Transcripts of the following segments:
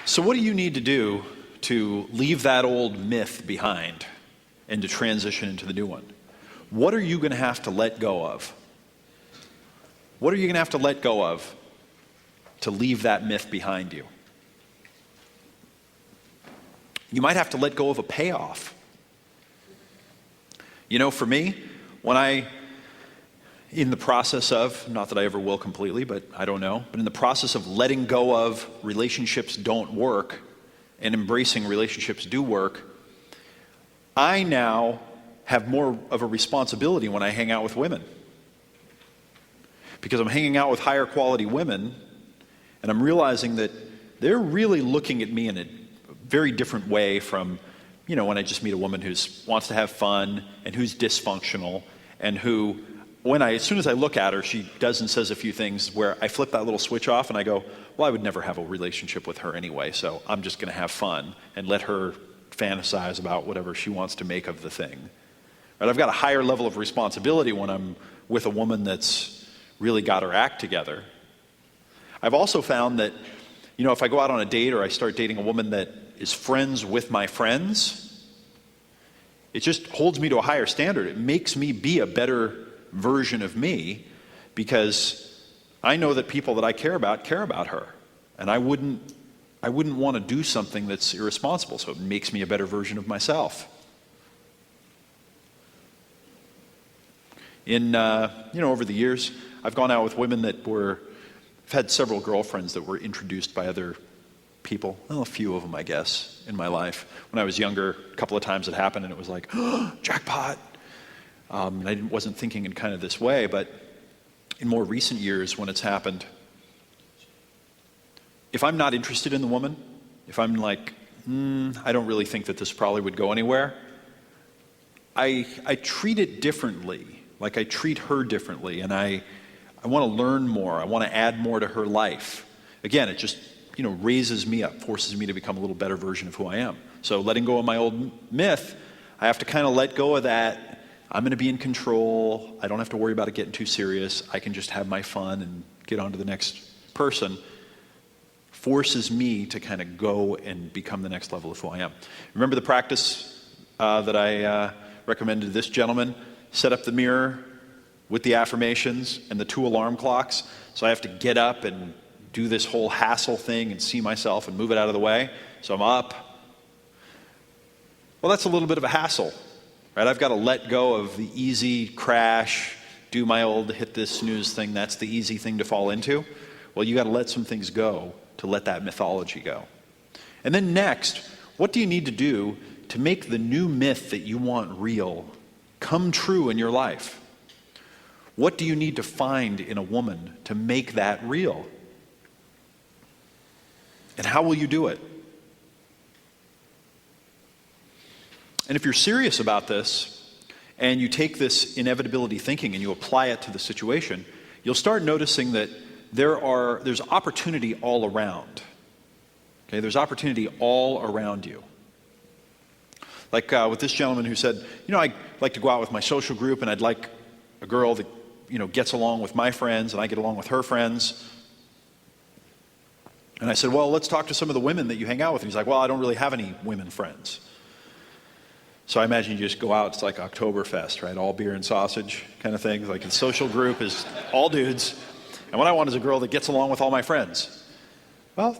So what do you need to do to leave that old myth behind and to transition into the new one? What are you going to have to let go of? What are you going to have to let go of to leave that myth behind you? You might have to let go of a payoff. You know, for me, in the process of, not that I ever will completely, but I don't know, but in the process of letting go of relationships don't work and embracing relationships do work, I now have more of a responsibility when I hang out with women. Because I'm hanging out with higher quality women, and I'm realizing that they're really looking at me in a very different way from, when I just meet a woman who wants to have fun and who's dysfunctional and who, as soon as I look at her, she does and says a few things where I flip that little switch off and I go, well, I would never have a relationship with her anyway, so I'm just going to have fun and let her fantasize about whatever she wants to make of the thing. Right? I've got a higher level of responsibility when I'm with a woman that's really got her act together. I've also found that, if I go out on a date or I start dating a woman that is friends with my friends, it just holds me to a higher standard. It makes me be a better version of me because I know that people that I care about her. And I wouldn't want to do something that's irresponsible, so it makes me a better version of myself. Over the years, I've gone out with women I've had several girlfriends that were introduced by other people, a few of them, I guess, in my life. When I was younger, a couple of times it happened and it was like, oh, jackpot. And I wasn't thinking in kind of this way, but in more recent years when it's happened, if I'm not interested in the woman, if I'm like, I don't really think that this probably would go anywhere, I treat it differently. Like I treat her differently, and I want to learn more. I want to add more to her life. Again, it just, raises me up, forces me to become a little better version of who I am. So letting go of my old myth, I have to kind of let go of that. I'm going to be in control. I don't have to worry about it getting too serious. I can just have my fun and get on to the next person. Forces me to kind of go and become the next level of who I am. Remember the practice that I recommended to this gentleman? Set up the mirror with the affirmations and the 2 alarm clocks. So I have to get up and do this whole hassle thing and see myself and move it out of the way. So I'm up. Well, that's a little bit of a hassle, right? I've got to let go of the easy crash, do my old hit this snooze thing. That's the easy thing to fall into. Well, you got to let some things go to let that mythology go. And then next, what do you need to do to make the new myth that you want real come true in your life? What do you need to find in a woman to make that real? And how will you do it? And if you're serious about this, and you take this inevitability thinking and you apply it to the situation, you'll start noticing that there's opportunity all around. Okay, there's opportunity all around you. Like with this gentleman who said, I like to go out with my social group and I'd like a girl that, gets along with my friends and I get along with her friends. And I said, well, let's talk to some of the women that you hang out with. And he's like, well, I don't really have any women friends. So I imagine you just go out, it's like Oktoberfest, right? All beer and sausage kind of thing. Like the social group is all dudes. And what I want is a girl that gets along with all my friends. Well,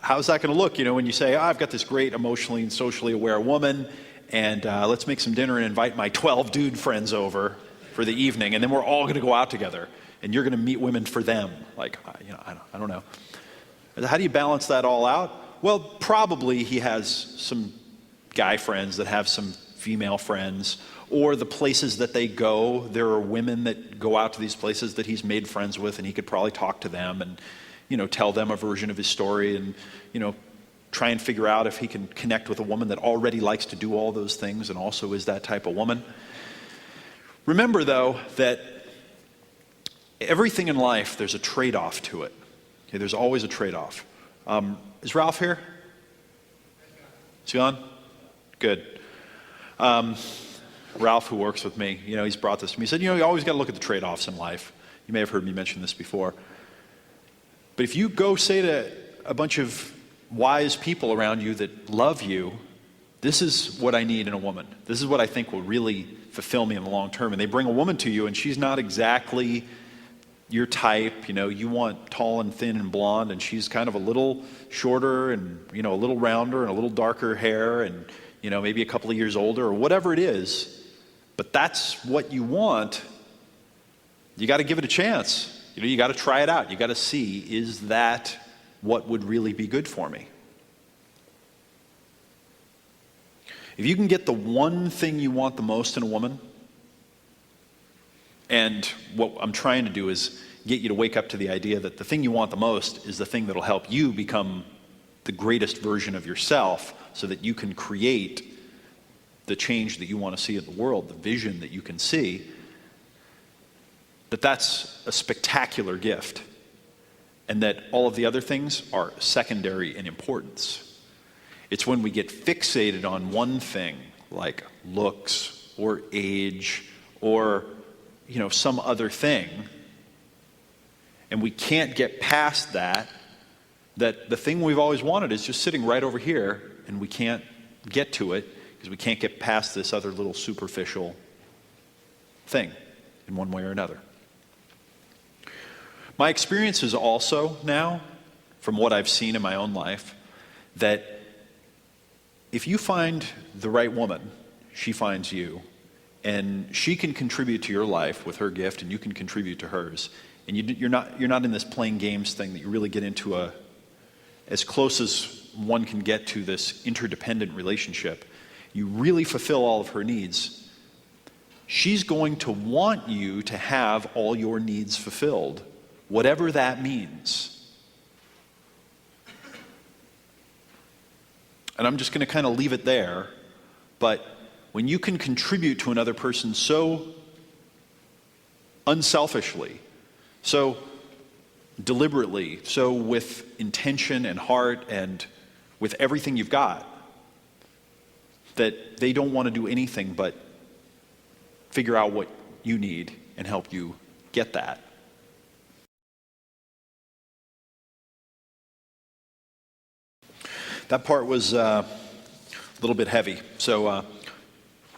how's that going to look, when you say, I've got this great emotionally and socially aware woman, and let's make some dinner and invite my 12 dude friends over for the evening, and then we're all going to go out together, and you're going to meet women for them. Like, I don't know. How do you balance that all out? Well, probably he has some guy friends that have some female friends, or the places that they go, there are women that go out to these places that he's made friends with, and he could probably talk to them and tell them a version of his story and, try and figure out if he can connect with a woman that already likes to do all those things and also is that type of woman. Remember, though, that everything in life, there's a trade-off to it. Okay, there's always a trade-off. Is Ralph here? Is he on? Good. Ralph, who works with me, he's brought this to me. He said, you always got to look at the trade-offs in life. You may have heard me mention this before. But if you go say to a bunch of wise people around you that love you, this is what I need in a woman. This is what I think will really fulfill me in the long term. And they bring a woman to you, and she's not exactly your type. You want tall and thin and blonde, and she's kind of a little shorter and, a little rounder and a little darker hair and, maybe a couple of years older or whatever it is. But that's what you want. You got to give it a chance. You got to try it out. You got to see, is that what would really be good for me? If you can get the one thing you want the most in a woman, and what I'm trying to do is get you to wake up to the idea that the thing you want the most is the thing that'll help you become the greatest version of yourself so that you can create the change that you want to see in the world, the vision that you can see, that's a spectacular gift. And that all of the other things are secondary in importance. It's when we get fixated on one thing, like looks or age or, some other thing, and we can't get past that the thing we've always wanted is just sitting right over here, and we can't get to it because we can't get past this other little superficial thing in one way or another. My experience is also now, from what I've seen in my own life, that if you find the right woman, she finds you, and she can contribute to your life with her gift, and you can contribute to hers. And you're not in this playing games thing that you really get into as close as one can get to this interdependent relationship. You really fulfill all of her needs. She's going to want you to have all your needs fulfilled, whatever that means. And I'm just going to kind of leave it there, but when you can contribute to another person so unselfishly, so deliberately, so with intention and heart and with everything you've got, that they don't want to do anything but figure out what you need and help you get that. That part was a little bit heavy. So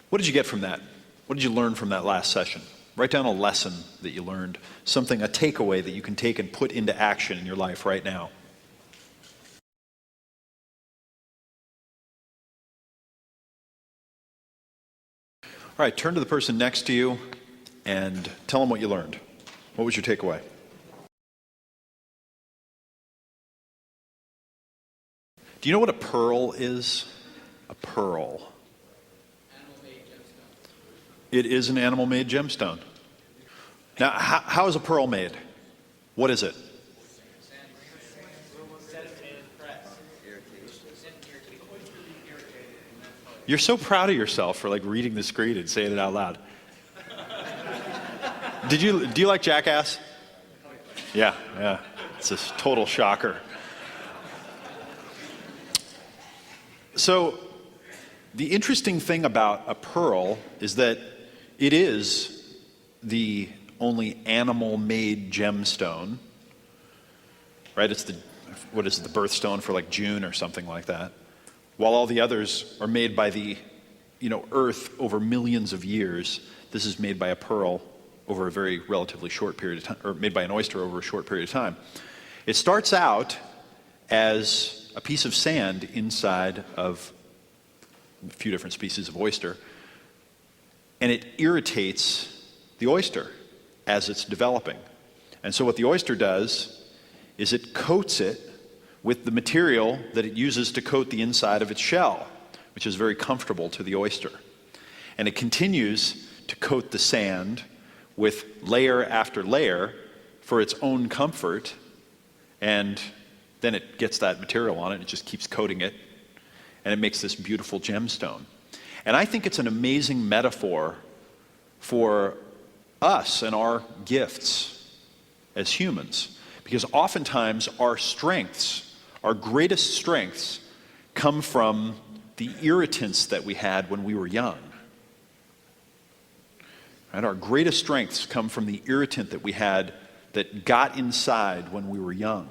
what did you get from that? What did you learn from that last session? Write down a lesson that you learned, a takeaway that you can take and put into action in your life right now. All right, turn to the person next to you and tell them what you learned. What was your takeaway? Do you know what a pearl is? A pearl. Animal-made gemstone. It is an animal-made gemstone. Now, how is a pearl made? What is it? You're so proud of yourself for reading the screen and saying it out loud. Do you like Jackass? Yeah. It's a total shocker. So, the interesting thing about a pearl is that it is the only animal-made gemstone, right? It's the birthstone for June or something like that. While all the others are made by the, earth over millions of years, this is made by a pearl over a very relatively short period of time, or made by an oyster over a short period of time. It starts out as a piece of sand inside of a few different species of oyster, and it irritates the oyster as it's developing. And so what the oyster does is it coats it with the material that it uses to coat the inside of its shell, which is very comfortable to the oyster. And it continues to coat the sand with layer after layer for its own comfort, and then it gets that material on it, and it just keeps coating it, and it makes this beautiful gemstone. And I think it's an amazing metaphor for us and our gifts as humans, because oftentimes our strengths, our greatest strengths, come from the irritants that we had when we were young. Right? Our greatest strengths come from the irritant that we had that got inside when we were young.